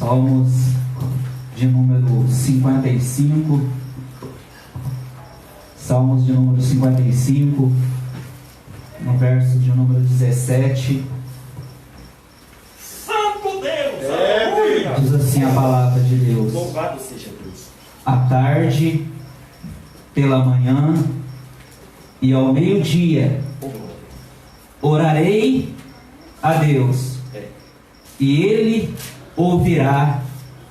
Salmos de número 55. Salmos de número 55, no verso de número 17. Santo Deus! Diz assim a palavra de Deus: Louvado seja Deus. À tarde, pela manhã e ao meio-dia orarei a Deus, e Ele ouvirá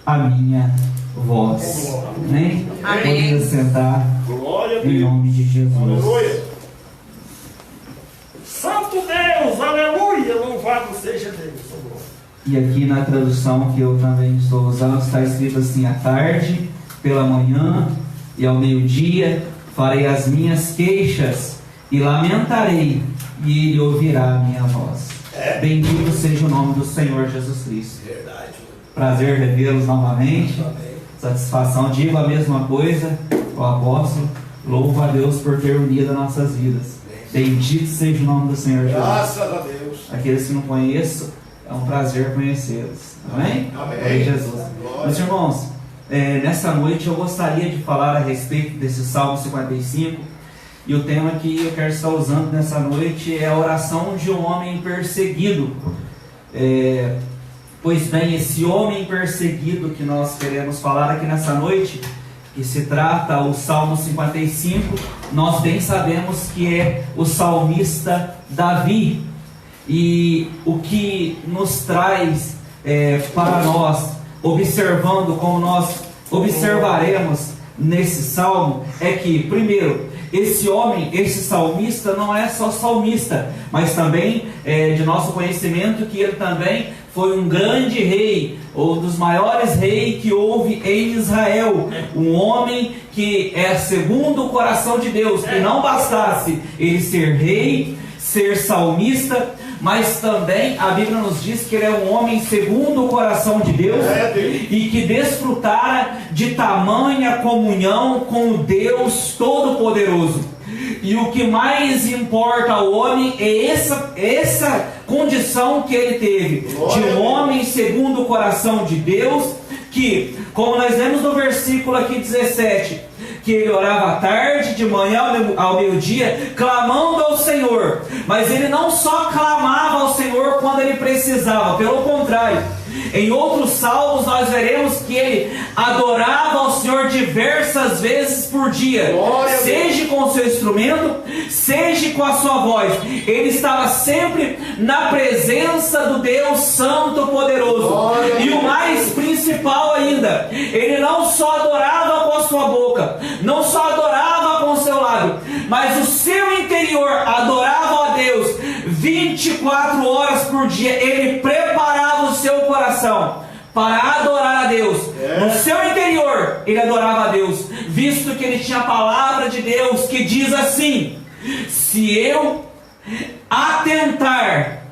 a minha voz. Amém? Amém. Pode sentar Glória a em Deus. nome de Jesus. Aleluia. Santo Deus, aleluia, louvado seja Deus. E aqui na tradução que eu também estou usando está escrito assim: à tarde, pela manhã e ao meio-dia farei as minhas queixas e lamentarei, e Ele ouvirá a minha voz. Bendito seja o nome do Senhor Jesus Cristo. Verdade. Prazer revê-los novamente. Amém. Satisfação. Digo a mesma coisa, o apóstolo. Louvo a Deus por ter unido as nossas vidas. Bendito seja o nome do Senhor Jesus. Graças a Deus. Aqueles que não conheço, é um prazer conhecê-los. Amém? Amém. Glória a Jesus. Glória. Meus irmãos, nessa noite eu gostaria de falar a respeito desse Salmo 55. E o tema que eu quero estar usando nessa noite é a oração de um homem perseguido. Pois bem, esse homem perseguido que nós queremos falar aqui nessa noite, que se trata o Salmo 55, nós bem sabemos que é o salmista Davi. E o que nos traz para nós, observando como nós observaremos nesse salmo, é que, primeiro, esse homem, esse salmista, não é só salmista, mas também de nosso conhecimento que ele também foi um grande rei, ou dos maiores reis que houve em Israel. Um homem que é segundo o coração de Deus, que não bastasse ele ser rei, ser salmista, mas também a Bíblia nos diz que ele é um homem segundo o coração de Deus, e que desfrutara de tamanha comunhão com o Deus Todo-Poderoso. E o que mais importa ao homem é essa condição que ele teve, de um homem segundo o coração de Deus, que, como nós lemos no versículo aqui 17, que ele orava à tarde, de manhã ao meio-dia, clamando ao Senhor. Mas ele não só clamava ao Senhor quando ele precisava, pelo contrário, em outros salmos nós veremos que ele adorava ao Senhor diversas vezes por dia, seja com o seu instrumento, seja com a sua voz. Ele estava sempre na presença do Deus Santo Poderoso. E o mais principal ainda, ele não só adorava com a sua boca, não só adorava com o seu lábio, mas o seu interior adorava a Deus 24 horas por dia. Ele preparava o seu coração para adorar a Deus. No seu interior ele adorava a Deus, visto que ele tinha a palavra de Deus que diz assim: se eu atentar,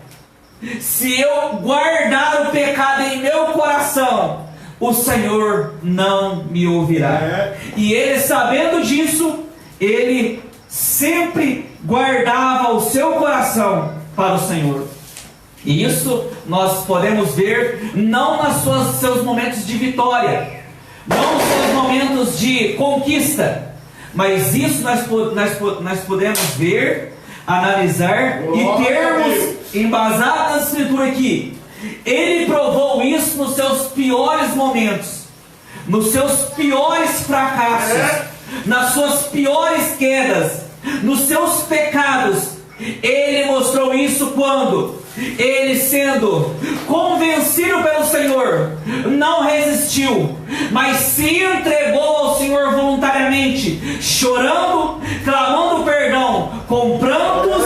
se eu guardar o pecado em meu coração, o Senhor não me ouvirá. E ele, sabendo disso, ele sempre guardava o seu coração para o Senhor. E isso nós podemos ver não nos seus momentos de vitória, não nos seus momentos de conquista, mas isso nós podemos ver, analisar e termos embasado na Escritura que ele provou isso nos seus piores momentos, nos seus piores fracassos, nas suas piores quedas, nos seus pecados. Ele mostrou isso quando ele, sendo convencido pelo Senhor, não resistiu, mas se entregou ao Senhor voluntariamente, chorando, clamando perdão, com prantos,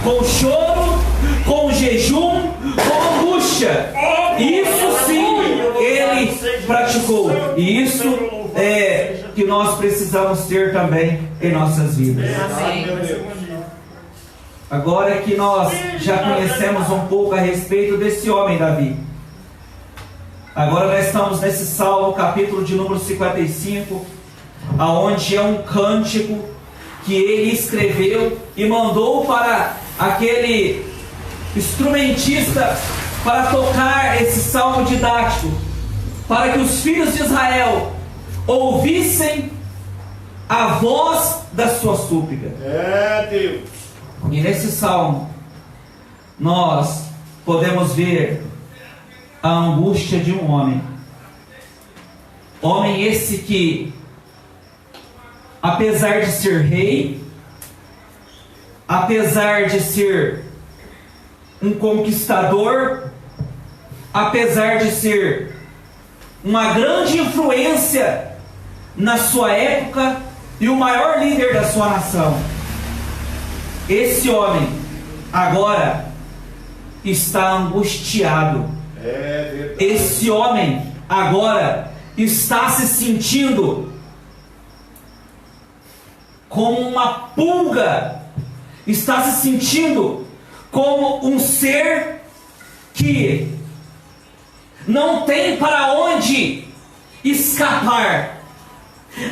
com choro, com jejum, com angústia. Isso sim ele praticou, e isso é que nós precisamos ter também em nossas vidas. Amém. Agora que nós já conhecemos um pouco a respeito desse homem Davi, agora nós estamos nesse Salmo, capítulo de número 55, aonde é um cântico que ele escreveu e mandou para aquele instrumentista para tocar esse salmo didático, para que os filhos de Israel ouvissem a voz da sua súplica. Deus. E nesse salmo nós podemos ver a angústia de um homem. Homem esse que, apesar de ser rei, apesar de ser um conquistador, apesar de ser uma grande influência na sua época e o maior líder da sua nação, esse homem agora está angustiado. Esse homem agora está se sentindo como uma pulga, está se sentindo como um ser que não tem para onde escapar,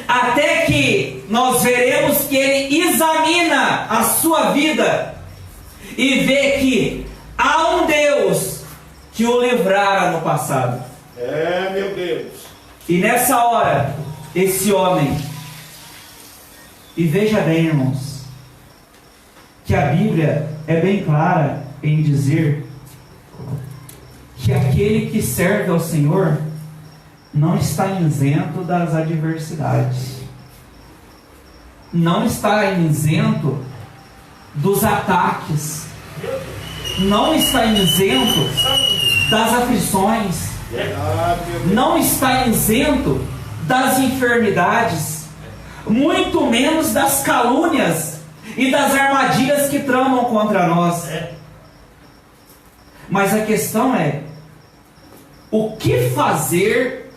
até que nós veremos que ele examina a sua vida e vê que há um Deus que o livrara no passado. Meu Deus. E nessa hora, esse homem, e veja bem, irmãos, que a Bíblia é bem clara em dizer que aquele que serve ao Senhor não está isento das adversidades, não está isento dos ataques, não está isento das aflições, não está isento das enfermidades, muito menos das calúnias e das armadilhas que tramam contra nós. Mas a questão é: o que fazer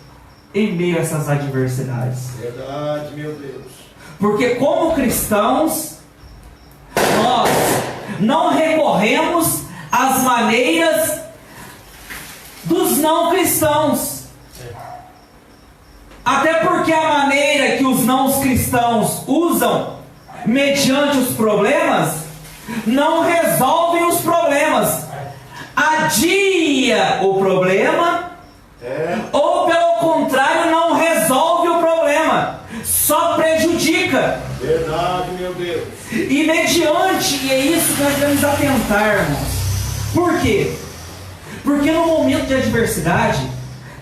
em meio a essas adversidades? Verdade, meu Deus. Porque como cristãos, nós não recorremos às maneiras dos não cristãos. Até porque a maneira que os não cristãos usam mediante os problemas não resolvem os problemas, adia o problema, ou pelo contrário, não resolve o problema, só prejudica. Verdade, meu Deus. E mediante, e é isso que nós devemos atentar, irmãos. Por quê? Porque no momento de adversidade,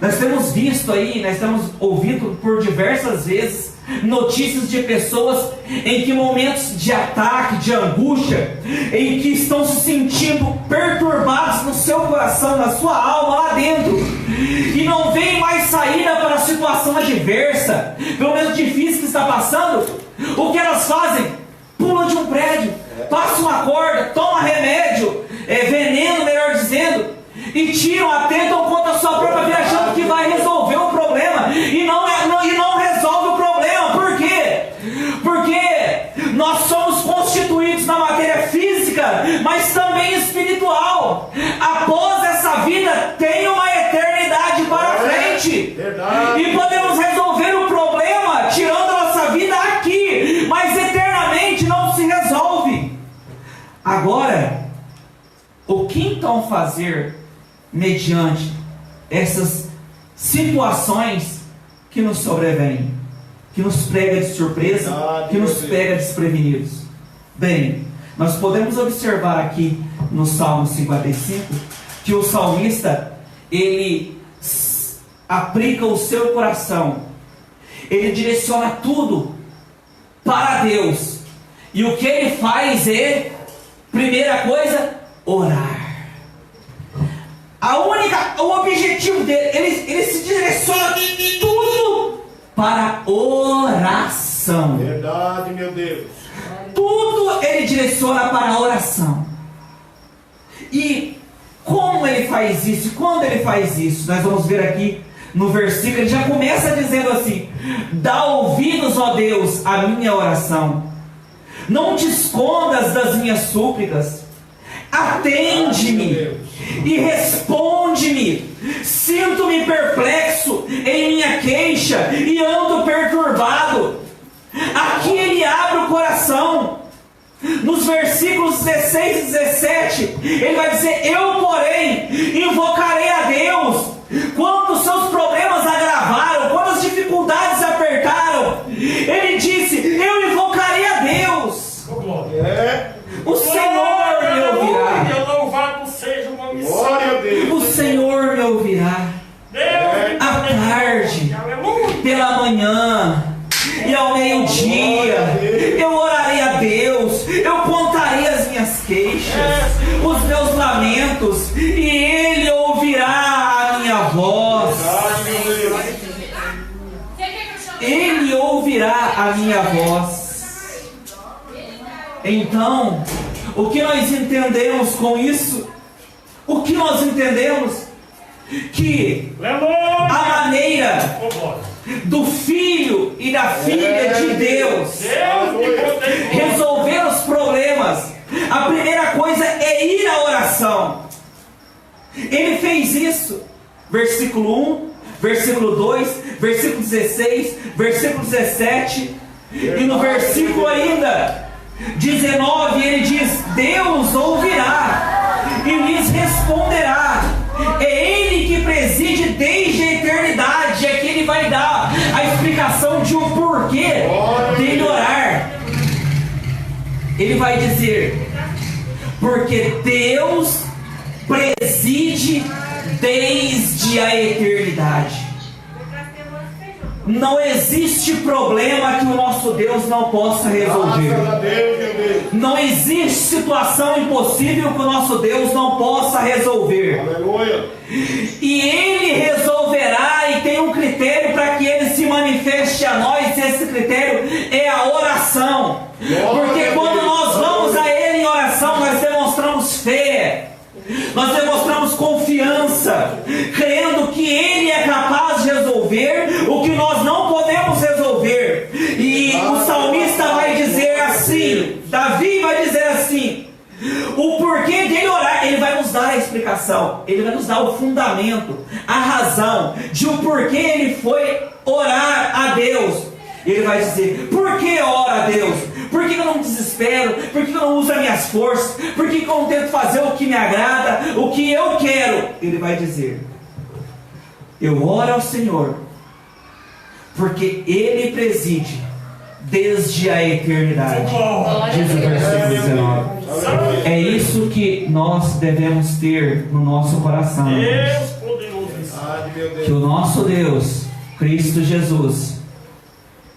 nós temos visto aí, nós temos ouvido por diversas vezes notícias de pessoas em que momentos de ataque, de angústia, em que estão se sentindo perturbados no seu coração, na sua alma, lá dentro, e não vem mais saída para a situação adversa, pelo menos difícil que está passando. O que elas fazem? Pulam de um prédio, passam uma corda, tomam remédio, veneno, melhor dizendo, e tiram, atentam contra a sua própria vida, achando que vai resolver o problema, e não resolve o problema. Por quê? Porque nós somos constituídos na matéria física, mas também espiritual. Após essa vida tem uma eternidade para frente. Verdade. E podemos resolver o problema tirando a nossa vida aqui, mas eternamente não se resolve. Agora, o que então fazer mediante essas situações que nos sobrevêm, que nos pega de surpresa, que nos pega desprevenidos? Bem, nós podemos observar aqui no Salmo 55 que o salmista, ele aplica o seu coração, ele direciona tudo para Deus, e o que ele faz é, primeira coisa, orar. O objetivo dele, ele se direciona tudo para oração. Verdade, meu Deus. Tudo ele direciona para a oração. E como ele faz isso? Quando ele faz isso? Nós vamos ver aqui no versículo, ele já começa dizendo assim: dá ouvidos, ó Deus, à minha oração, não te escondas das minhas súplicas, atende-me e responde-me. Sinto-me perplexo em minha queixa e ando perturbado. Aqui ele abre o coração. Nos versículos 16 e 17, ele vai dizer: eu, porém, invocarei a Deus quando os seus problemas a minha voz. Então, o que nós entendemos com isso? O que nós entendemos? Que a maneira do filho e da filha de Deus resolver os problemas, a primeira coisa é ir à oração. Ele fez isso. Versículo 1, versículo 2, versículo 16, versículo 17, e no versículo ainda 19 ele diz: Deus ouvirá e lhes responderá. É Ele que preside desde a eternidade. É que Ele vai dar a explicação de um porquê dele orar. Ele vai dizer: porque Deus preside desde a eternidade. Não existe problema que o nosso Deus não possa resolver. Não existe situação impossível que o nosso Deus não possa resolver. E Ele resolverá, e tem um critério para que Ele se manifeste a nós. Esse critério é a oração. Porque quando nós vamos a Ele em oração, nós demonstramos fé, nós demonstramos confiança, crendo que Ele é capaz de resolver o que nós não podemos resolver. E o salmista vai dizer assim, Davi vai dizer assim, o porquê dele orar. Ele vai nos dar a explicação, ele vai nos dar o fundamento, a razão de o porquê ele foi orar a Deus. Ele vai dizer: por que ora a Deus? Por que eu não me desespero? Por que eu não uso as minhas forças? Por que eu não tento fazer o que me agrada, o que eu quero? Ele vai dizer: eu oro ao Senhor, porque Ele preside desde a eternidade. Diz o versículo 19. É isso que nós devemos ter no nosso coração. Que o nosso Deus, Cristo Jesus,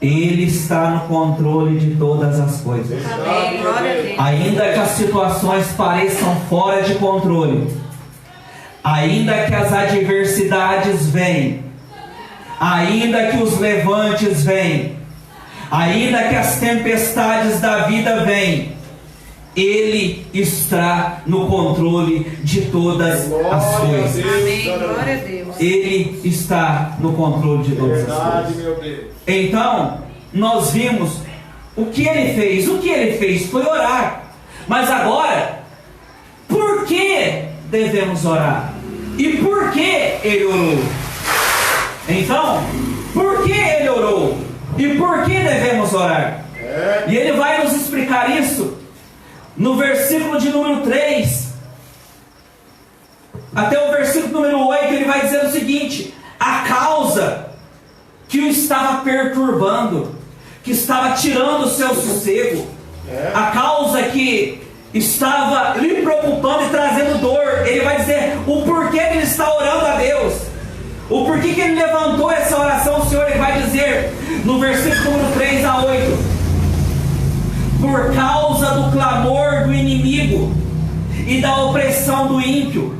Ele está no controle de todas as coisas. Amém. Glória a Deus. Ainda que as situações pareçam fora de controle, ainda que as adversidades venham, ainda que os levantes venham, ainda que as tempestades da vida venham, Ele está no controle de todas as coisas. Amém. Glória a Deus. Ele está no controle de todas as coisas. Então, nós vimos o que ele fez. O que ele fez foi orar. Mas agora, por que devemos orar? E por que ele orou? Então, por que ele orou? E por que devemos orar? E ele vai nos explicar isso no versículo de número 3 até o versículo número 8. Ele vai dizer o seguinte: a causa que o estava perturbando, que estava tirando o seu sossego, a causa que estava lhe preocupando e trazendo dor. Ele vai dizer o porquê que ele está orando a Deus, o porquê que ele levantou essa oração. O Senhor, ele vai dizer no versículo número 3 a 8: por causa do clamor do inimigo e da opressão do ímpio,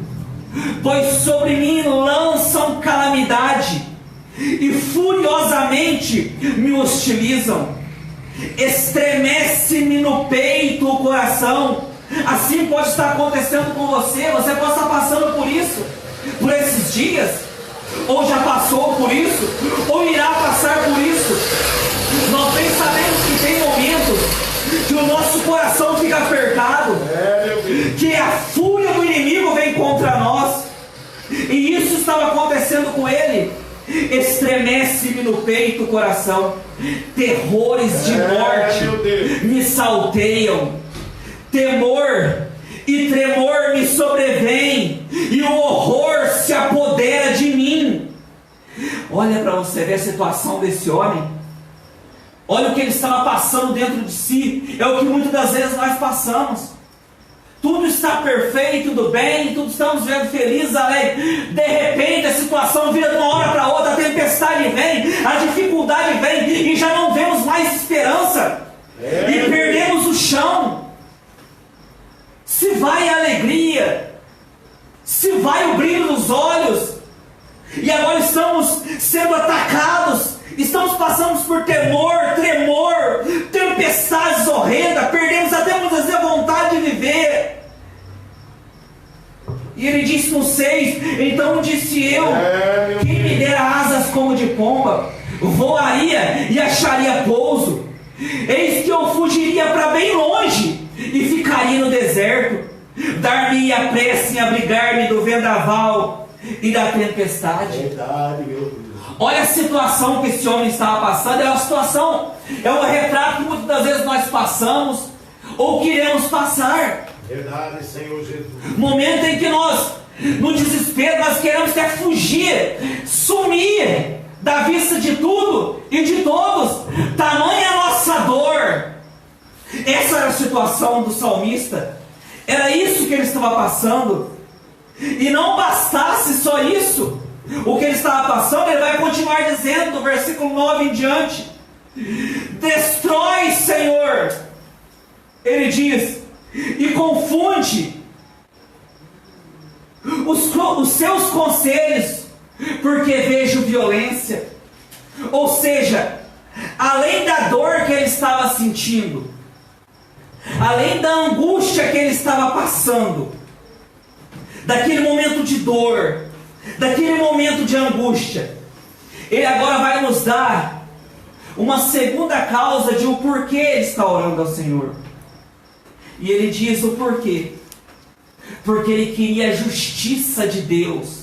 pois sobre mim lançam calamidade e furiosamente me hostilizam. Estremece-me no peito o coração. Assim pode estar acontecendo com você. Você pode estar passando por isso, por esses dias, ou já passou por isso, ou irá passar por isso. Nós bem sabemos que tem momentos que o nosso coração fica apertado, que a fúria do inimigo vem contra nós. E isso estava acontecendo com ele. Estremece-me no peito o coração, terrores de morte me salteiam, temor e tremor me sobrevêm, e o horror se apodera de mim. Olha para você ver a situação desse homem. Olha o que ele estava passando dentro de si. É o que muitas das vezes nós passamos. Tudo está perfeito, tudo bem, tudo estamos vendo felizes, alegres. De repente a situação vira de uma hora para outra, a tempestade vem, a dificuldade vem, e já não vemos mais esperança, e perdemos o chão. Se vai a alegria, se vai o brilho nos olhos, e agora estamos sendo atacados, estamos passando por temor, tremor, tempestades horrendas, perdemos até muitas vezes a vontade de viver. E ele disse no 6, então disse eu, quem me dera asas como de pomba, voaria e acharia pouso. Eis que eu fugiria para bem longe e ficaria no deserto. Dar-me-ia pressa em abrigar-me do vendaval e da tempestade. Verdade, meu Deus. Olha a situação que esse homem estava passando. É uma situação, é um retrato que muitas das vezes nós passamos ou queremos passar. Verdade, Senhor Jesus. Momento em que nós, no desespero, nós queremos até fugir, sumir da vista de tudo e de todos. Tamanha a nossa dor. Essa era a situação do salmista. Era isso que ele estava passando. E não bastasse só isso, o que ele estava passando, ele vai continuar dizendo do versículo 9 em diante: destrói, Senhor, ele diz, e confunde os seus conselhos, porque vejo violência. Ou seja, além da dor que ele estava sentindo, além da angústia que ele estava passando, daquele momento de dor, daquele momento de angústia, ele agora vai nos dar uma segunda causa de o porquê ele está orando ao Senhor. E ele diz o porquê. Porque ele queria a justiça de Deus.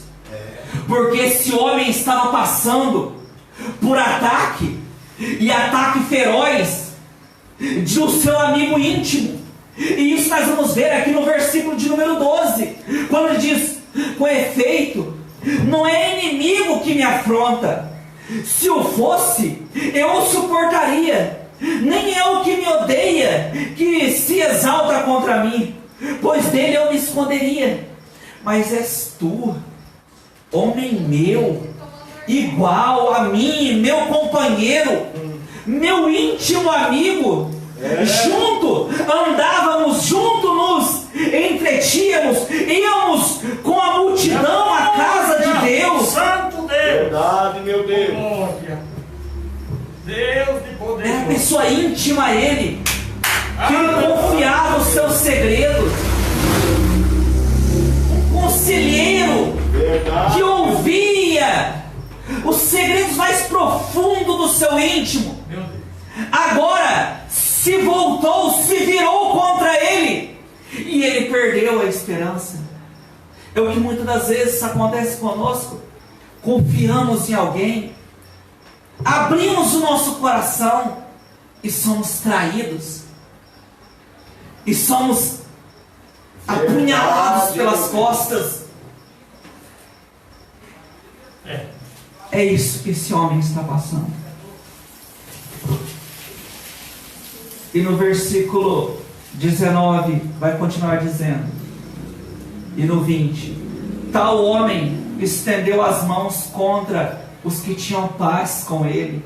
Porque esse homem estava passando por ataque, e ataque feroz do seu amigo íntimo. E isso nós vamos ver aqui no versículo de número 12, quando ele diz: com efeito, não é inimigo que me afronta. Se o fosse, eu o suportaria. Nem é o que me odeia que se exalta contra mim, pois dele eu me esconderia. Mas és tu, homem meu, igual a mim, meu companheiro, meu íntimo amigo. Junto, andávamos, junto nos entretínhamos, íamos com a multidão à casa de Deus. Santo Deus. Verdade, meu Deus. Glória. Deus de poder. Era a pessoa íntima a ele, que ele confiava os seus segredos. Um conselheiro Verdade. que ouvia os segredos mais profundos do seu íntimo. Meu Deus. Agora se voltou, se virou contra ele, e ele perdeu a esperança. É o que muitas das vezes acontece conosco. Confiamos em alguém, abrimos o nosso coração e somos traídos, e somos apunhalados pelas costas. É isso que esse homem está passando. E no versículo 19 vai continuar dizendo, e no 20: tal homem estendeu as mãos contra os que tinham paz com ele.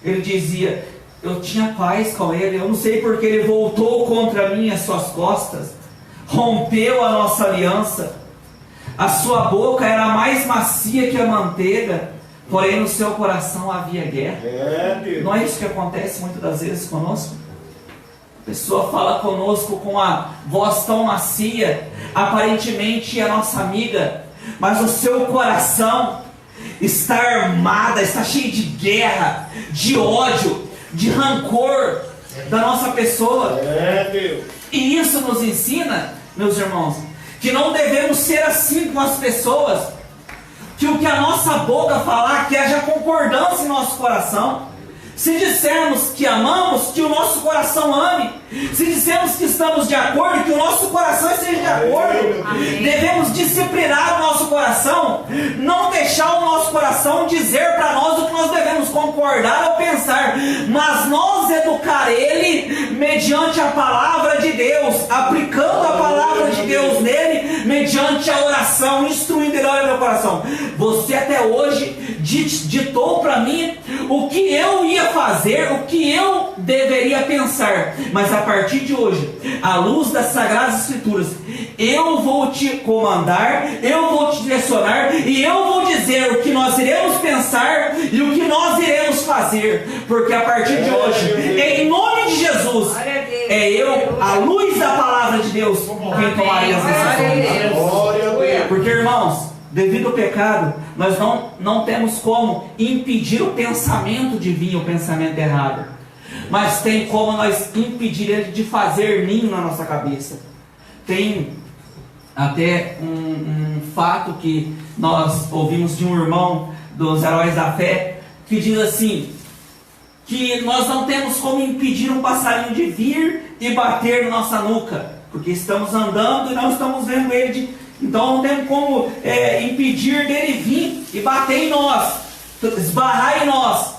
Ele dizia: eu tinha paz com ele, eu não sei porque ele voltou contra mim as suas costas, rompeu a nossa aliança. A sua boca era mais macia que a manteiga, porém no seu coração havia guerra. Deus. Não é isso que acontece muitas das vezes conosco? A pessoa fala conosco com a voz tão macia, aparentemente é a nossa amiga, mas o seu coração está armado, está cheio de guerra, de ódio, de rancor da nossa pessoa. Deus. E isso nos ensina, meus irmãos, que não devemos ser assim com as pessoas, que o que a nossa boca falar, que haja concordância em nosso coração. Se dissermos que amamos, que o nosso coração ame. Se dissermos que estamos de acordo, que o nosso coração esteja de acordo. Amém. Devemos disciplinar o nosso coração, não deixar o nosso coração dizer para nós o que nós devemos concordar ou pensar, mas nós educar ele mediante a palavra de Deus, aplicando a palavra de Deus nele, mediante a oração, instruindo ele. Olha meu coração, você até hoje ditou para mim o que eu ia fazer, o que eu deveria pensar, mas a partir de hoje, à luz das Sagradas Escrituras, eu vou te comandar, eu vou te direcionar, e eu vou dizer o que nós iremos pensar e o que nós iremos fazer. fazer, porque a partir de hoje, em nome de Jesus, Glória a Deus. é eu, à luz da palavra de Deus, quem tomarei as decisões. Glória a Deus. Porque, irmãos, devido ao pecado, nós não temos como impedir o pensamento de vir, o pensamento errado. Mas tem como nós impedir ele de fazer ninho na nossa cabeça. Tem até um fato que nós ouvimos de um irmão dos Heróis da Fé, que diz assim, que nós não temos como impedir um passarinho de vir e bater na nossa nuca, porque estamos andando e não estamos vendo ele, então não temos como impedir dele vir e bater em nós, esbarrar em nós,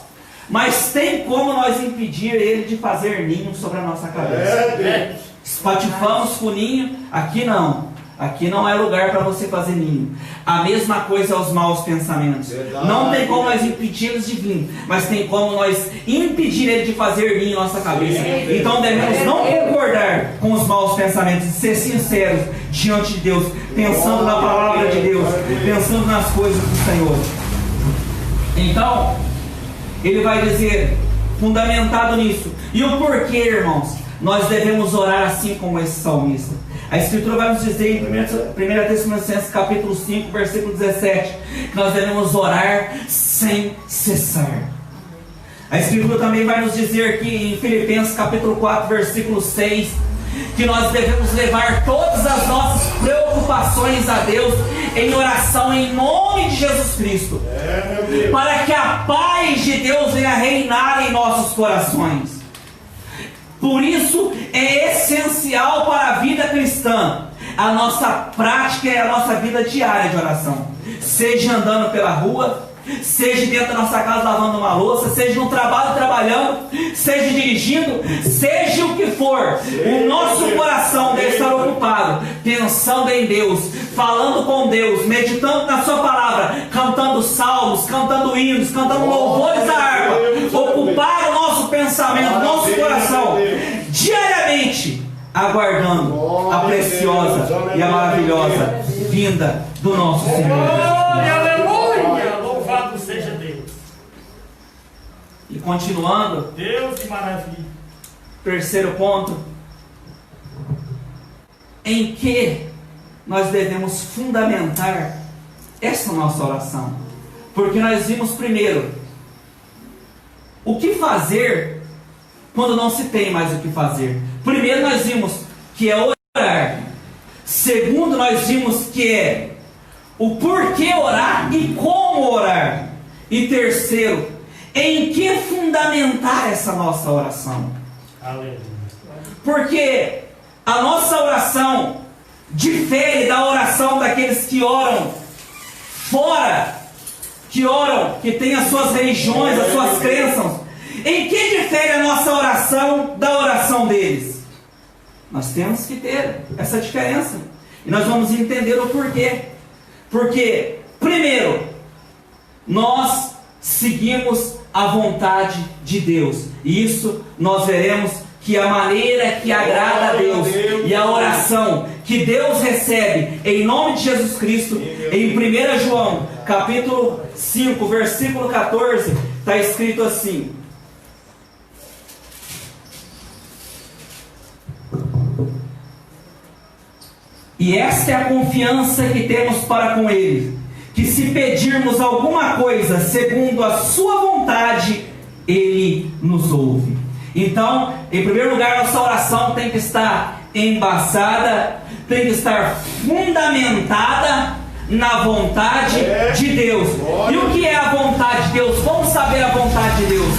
mas tem como nós impedir ele de fazer ninho sobre a nossa cabeça. Espatifamos com o ninho, aqui não. Aqui não é lugar para você fazer ninho. A mesma coisa aos maus pensamentos. Verdade. Não tem como nós impedi-los de vir, mas tem como nós impedir ele de fazer ninho em nossa cabeça. Sim. Então devemos não concordar com os maus pensamentos, ser sinceros diante de Deus, pensando na palavra de Deus, pensando nas coisas do Senhor. Então, ele vai dizer, fundamentado nisso. E o porquê, irmãos? Nós devemos orar assim como esse salmista. A Escritura vai nos dizer em 1 Tessalonicenses capítulo 5, versículo 17, que nós devemos orar sem cessar. A Escritura também vai nos dizer que em Filipenses capítulo 4, versículo 6, que nós devemos levar todas as nossas preocupações a Deus em oração em nome de Jesus Cristo, para que a paz de Deus venha reinar em nossos corações. Por isso é essencial para a vida cristã a nossa prática e a nossa vida diária de oração, seja andando pela rua, seja dentro da nossa casa lavando uma louça, seja no trabalho trabalhando, seja dirigindo, seja o que for, o nosso coração deve estar ocupado, pensando em Deus, falando com Deus, meditando na sua palavra, cantando salmos, cantando hinos, cantando louvores à harpa, ocupar o nosso pensamento, nosso coração, diariamente, aguardando a preciosa e a maravilhosa vinda do nosso Senhor. Glória, aleluia! Louvado seja Deus. E continuando, Deus que maravilha. terceiro ponto, em que nós devemos fundamentar essa nossa oração. Porque nós vimos primeiro, o que fazer quando não se tem mais o que fazer. Primeiro nós vimos que é orar. Segundo nós vimos que é o porquê orar e como orar. E terceiro, em que fundamentar essa nossa oração. Aleluia. Porque a nossa oração difere da oração daqueles que oram fora, que têm as suas religiões, as suas crenças. Em que difere a nossa oração da oração deles? Nós temos que ter essa diferença. E nós vamos entender o porquê. Porque, primeiro, nós seguimos a vontade de Deus. E isso nós veremos que a maneira que agrada a Deus e a oração que Deus recebe em nome de Jesus Cristo, em 1 João capítulo 5, versículo 14, está escrito assim: e esta é a confiança que temos para com Ele, que se pedirmos alguma coisa segundo a sua vontade, Ele nos ouve. Então, em primeiro lugar, nossa oração tem que estar embasada, tem que estar fundamentada na vontade de Deus. E o que é a vontade de Deus? Como saber a vontade de Deus?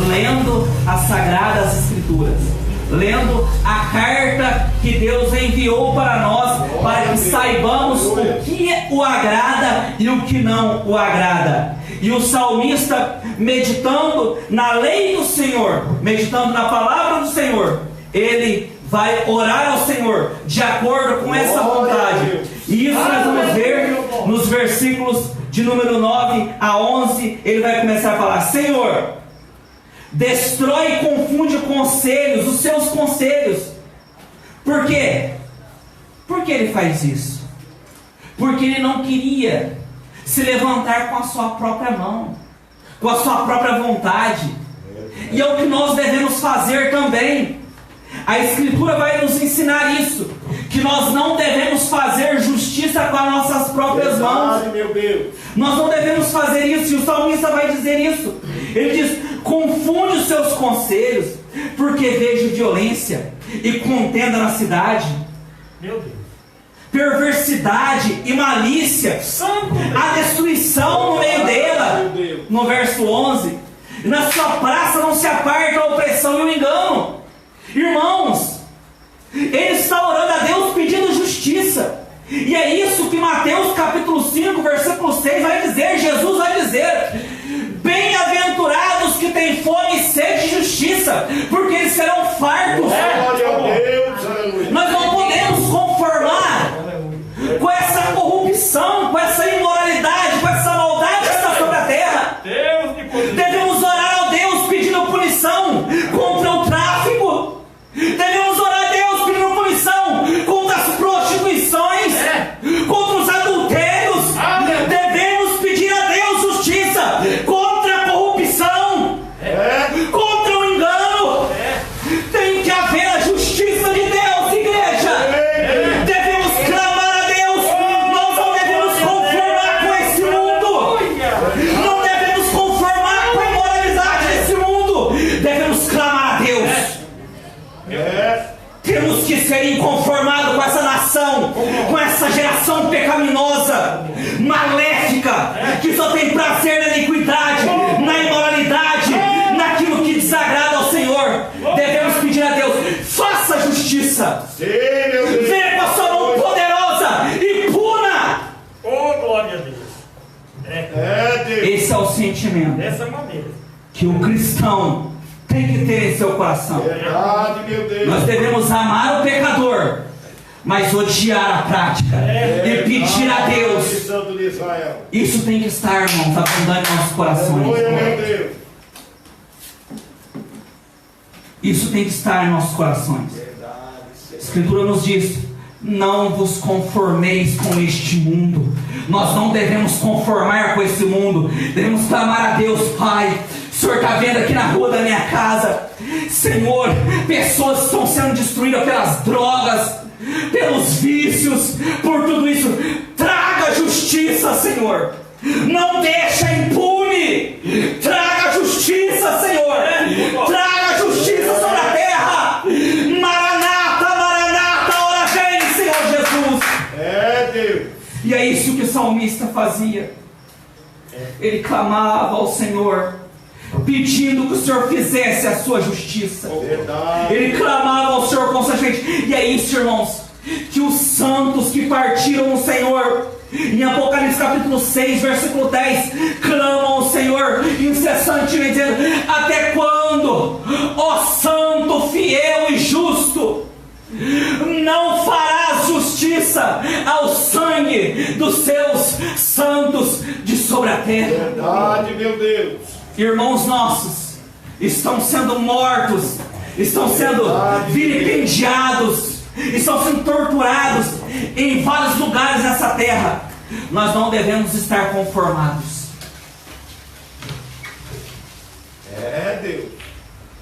Lendo as Sagradas Escrituras, lendo a carta que Deus enviou para nós, para que saibamos o que o agrada e o que não o agrada. E o salmista, meditando na lei do Senhor, meditando na palavra do Senhor, ele vai orar ao Senhor de acordo com essa vontade. E isso nós vamos ver nos versículos de número 9 a 11. Ele vai começar a falar: Senhor, destrói e confunde conselhos, os seus conselhos. Por quê? Por que ele faz isso? Porque ele não queria se levantar com a sua própria mão. com a sua própria vontade. E é o que nós devemos fazer também. A Escritura vai nos ensinar isso, que nós não devemos fazer justiça com as nossas próprias mãos. Verdade, meu Deus. Nós não devemos fazer isso, e o salmista vai dizer isso. Ele diz: confunde os seus conselhos, porque vejo violência e contenda na cidade. Meu Deus. Perversidade e malícia, Santo Deus. a destruição no meio dela. Meu Deus. No verso 11: na sua praça não se aparta a opressão e o engano. Irmãos, ele está orando a Deus pedindo justiça. E é isso que Mateus capítulo 5, versículo 6 vai dizer. Jesus vai dizer: bem-aventurados que têm fome e sede de justiça, porque eles serão fartos. Glória a Deus. Aleluia. Nós não podemos conformar com essa corrupção, com essa imoralidade, com essa maldade que está sobre a terra. Deus de poder. Devemos orar a Deus pedindo punição contra o tráfico. Devemos orar a Deus pedindo punição contra as prostituições, contra os adultérios. Devemos pedir a Deus justiça contra a corrupção, contra o engano. Tem que haver a justiça de Deus, igreja. Devemos clamar a Deus. Nós não devemos conformar com esse mundo. Não devemos conformar com a imoralidade desse mundo. Devemos clamar a Deus. Temos que ser inconformados com essa nação, com essa geração pecaminosa, maléfica, que só tem prazer na iniquidade, na imoralidade, naquilo que desagrada ao Senhor. Devemos pedir a Deus: faça justiça, Sim, meu Deus. venha com a sua mão poderosa e puna. Oh, glória a Deus. Deus. Esse é o sentimento Dessa maneira. que o cristão tem que ter em seu coração. Verdade, meu Deus. Nós devemos amar o pecador, mas odiar a prática e pedir a Deus. Santo de Israel. Isso tem que estar, irmãos, abundando em nossos corações. Glória, meu Deus. Isso tem que estar em nossos corações. A Escritura nos diz: não vos conformeis com este mundo. Nós não devemos conformar com esse mundo. Devemos clamar a Deus: Pai, o Senhor está vendo aqui na rua da minha casa, Senhor, pessoas estão sendo destruídas pelas drogas, pelos vícios, por tudo isso. Traga justiça, Senhor. Não deixa impune. Traga justiça, Senhor. Traga justiça sobre a terra. Maranata, Maranata, ora vem, Senhor Jesus. Deus. E é isso que o salmista fazia. Ele clamava ao Senhor, pedindo que o Senhor fizesse a sua justiça. Verdade. Ele clamava ao Senhor constantemente. E é isso, irmãos, que os santos que partiram o Senhor, em Apocalipse capítulo 6, versículo 10, clamam ao Senhor incessantemente, dizendo: até quando, ó santo, fiel e justo, não farás justiça ao sangue dos seus santos de sobre a terra? Verdade, meu Deus. Irmãos nossos estão sendo mortos, estão sendo vilipendiados, estão sendo torturados em vários lugares nessa terra. Nós não devemos estar conformados. Deus.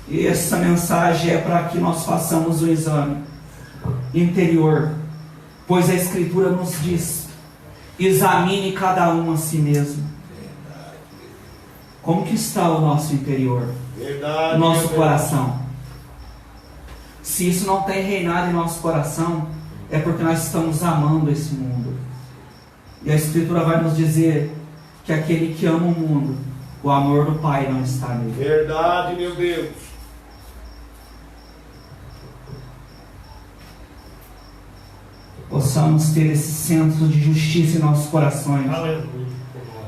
E essa mensagem é para que nós façamos o exame interior, pois a Escritura nos diz: examine cada um a si mesmo. Como que está o nosso interior, Verdade. nosso meu Deus. coração? Se isso não tem reinado em nosso coração, é porque nós estamos amando esse mundo. E a Escritura vai nos dizer que aquele que ama o mundo, o amor do Pai não está nele. Verdade, meu Deus. Possamos ter esse centro de justiça em nossos corações, Aleluia.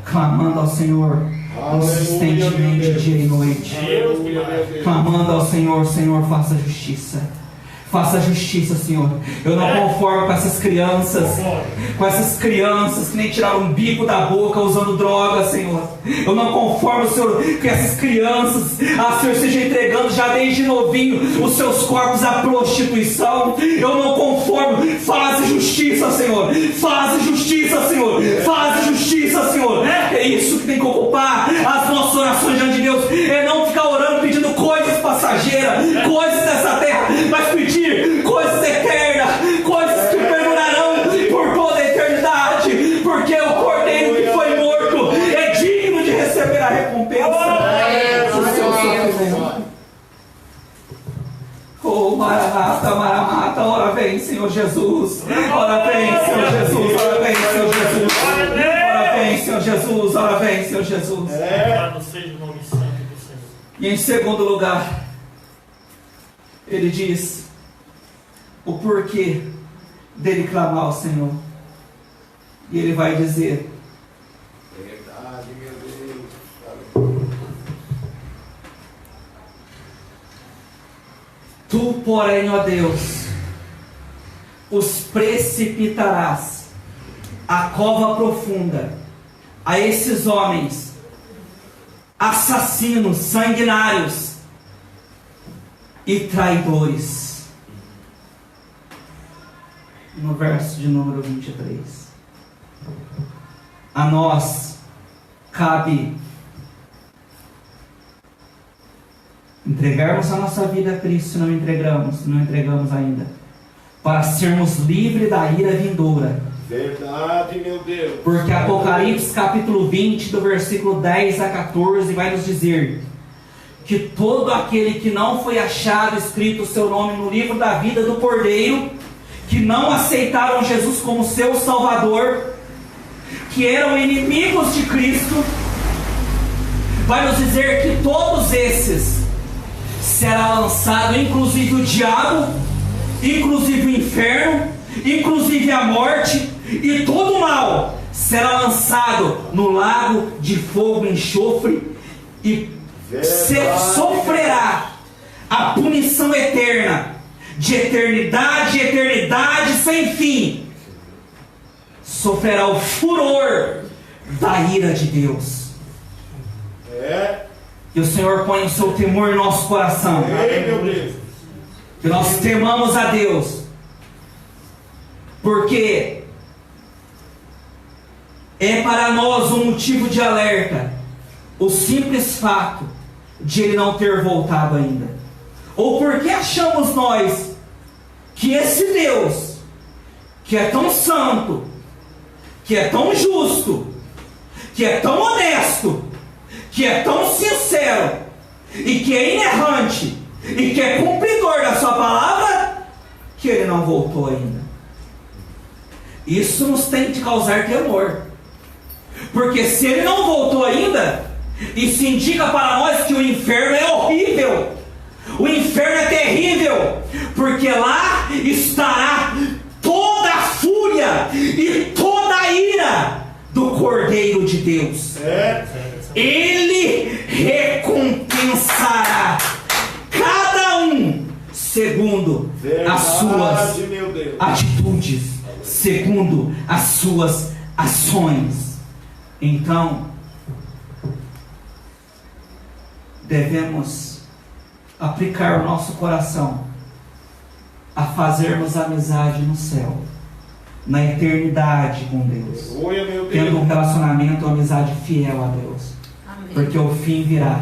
clamando ao Senhor insistentemente dia e noite, Aleluia, meu Deus. clamando ao Senhor: Senhor, faça justiça. Faça justiça, Senhor. Eu não conformo com essas crianças, que nem tiraram um bico da boca usando droga, Senhor. Eu não conformo, Senhor, que essas crianças, Senhor, estejam entregando já desde novinho os seus corpos à prostituição. Eu não conformo. Faça justiça, Senhor. Faça justiça, Senhor. Faça justiça, Senhor. É isso que tem que ocupar as nossas orações Jesus. Ora vem, Senhor Jesus. Ora vem, Senhor Jesus. Ora vem, Senhor Jesus. Ora vem, Senhor Jesus. Louvado seja o nome santo do Senhor. E em segundo lugar, ele diz o porquê dele clamar ao Senhor. E ele vai dizer: Verdade, meu Deus. Tu, porém, ó Deus, os precipitarás à cova profunda, a esses homens assassinos, sanguinários e traidores. No verso de número 23. A nós cabe entregarmos a nossa vida a Cristo, se não entregamos ainda, para sermos livres da ira vindoura. Verdade, meu Deus. Porque Apocalipse capítulo 20, do versículo 10 a 14, vai nos dizer que todo aquele que não foi achado escrito o seu nome no livro da vida do Cordeiro, que não aceitaram Jesus como seu Salvador, que eram inimigos de Cristo, vai nos dizer que todos esses será lançado, inclusive o diabo, inclusive o inferno, inclusive a morte, e todo o mal será lançado no lago de fogo e enxofre, e sofrerá a punição eterna, de eternidade, eternidade sem fim. Sofrerá o furor da ira de Deus. Que o Senhor ponha o seu temor em nosso coração. Meu Deus. Que nós temamos a Deus, porque é para nós um motivo de alerta o simples fato de Ele não ter voltado ainda. Ou porque achamos nós que esse Deus, que é tão santo, que é tão justo, que é tão honesto, que é tão sincero, e que é inerrante, e que é cumpridor da sua palavra, que Ele não voltou ainda. Isso nos tem de causar temor, porque se Ele não voltou ainda, isso indica para nós que o inferno é horrível, o inferno é terrível, porque lá estará toda a fúria e toda a ira do Cordeiro de Deus. Ele recompensará cada um segundo as suas atitudes, segundo as suas ações. Então, devemos aplicar o nosso coração a fazermos amizade no céu, na eternidade com Deus, tendo um relacionamento, uma amizade fiel a Deus. Amém. Porque o fim virá.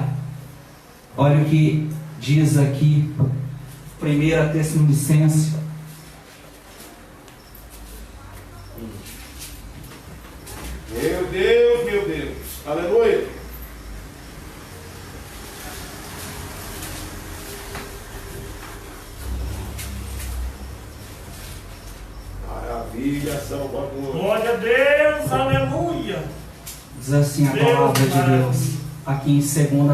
Olha o que diz aqui 1 Tessalonicenses. Meu Deus, meu Deus. Aleluia. Maravilha, Salvador. Glória a Deus, aleluia. Diz assim a palavra de Deus, aqui em 2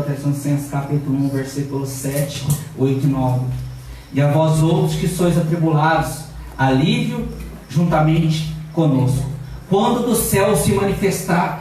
Tessalonicenses capítulo 1, versículos 7, 8 e 9. E a vós outros que sois atribulados, alívio juntamente conosco, quando do céu se manifestar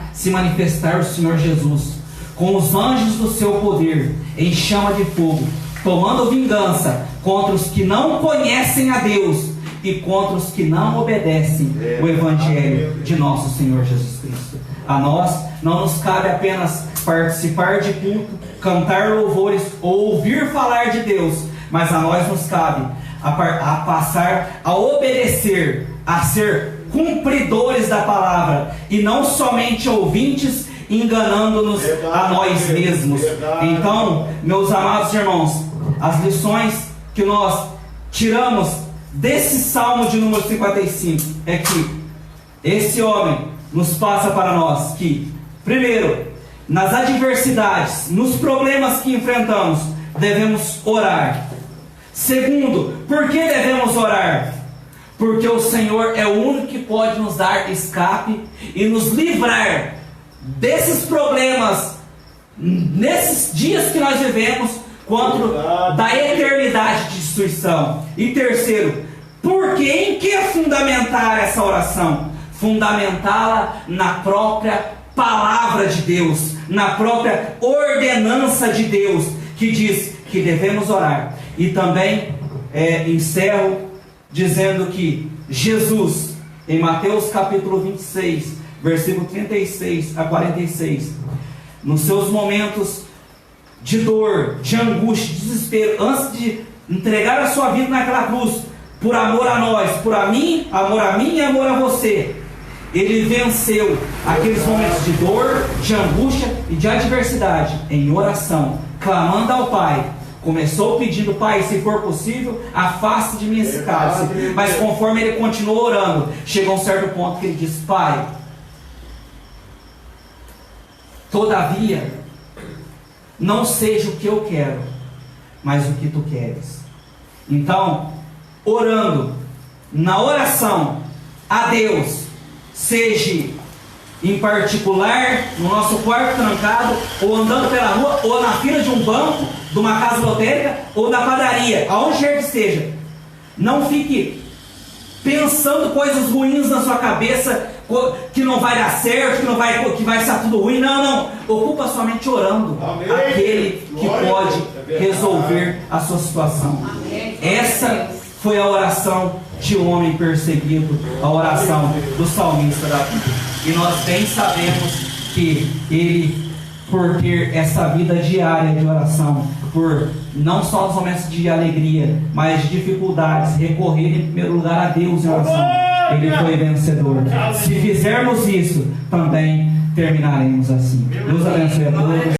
o Senhor Jesus, com os anjos do seu poder, em chama de fogo, tomando vingança contra os que não conhecem a Deus e contra os que não obedecem o Evangelho de nosso Senhor Jesus Cristo. A nós não nos cabe apenas participar de culto, cantar louvores ou ouvir falar de Deus, mas a nós nos cabe a passar a obedecer, a ser cumpridores da palavra e não somente ouvintes, enganando-nos a nós mesmos. Então, meus amados irmãos, as lições que nós tiramos desse Salmo de número 55 é que esse homem nos passa para nós que, primeiro, nas adversidades, nos problemas que enfrentamos, devemos orar. Segundo, por que devemos orar? porque o Senhor é o único que pode nos dar escape e nos livrar desses problemas, nesses dias que nós vivemos, quanto da eternidade de destruição. E terceiro, porque em que fundamentar essa oração? Fundamentá-la na própria palavra de Deus, na própria ordenança de Deus, que diz que devemos orar. E também encerro dizendo que Jesus, em Mateus capítulo 26, versículo 36 a 46, nos seus momentos de dor, de angústia, de desespero, antes de entregar a sua vida naquela cruz, por amor a nós, amor a mim e amor a você, ele venceu aqueles momentos de dor, de angústia e de adversidade em oração, clamando ao Pai. Começou pedindo: Pai, se for possível, afaste de mim esse cálice. Mas conforme ele continuou orando, chegou a um certo ponto que ele disse: Pai, todavia, não seja o que eu quero, mas o que tu queres. Então, orando, na oração a Deus, seja em particular, no nosso quarto trancado, ou andando pela rua, ou na fila de um banco, de uma casa lotérica, ou da padaria, aonde quer que seja, não fique pensando coisas ruins na sua cabeça, que não vai dar certo, que vai estar tudo ruim. Não, ocupa sua mente orando. Amém. Aquele que pode resolver a sua situação. Amém. Essa foi a oração de um homem perseguido, a oração do salmista Davi. E nós bem sabemos que ele, por ter essa vida diária de oração, por não só nos momentos de alegria, mas de dificuldades, recorrer em primeiro lugar a Deus em oração, ele foi vencedor. Se fizermos isso, também terminaremos assim. Deus abençoe a todos.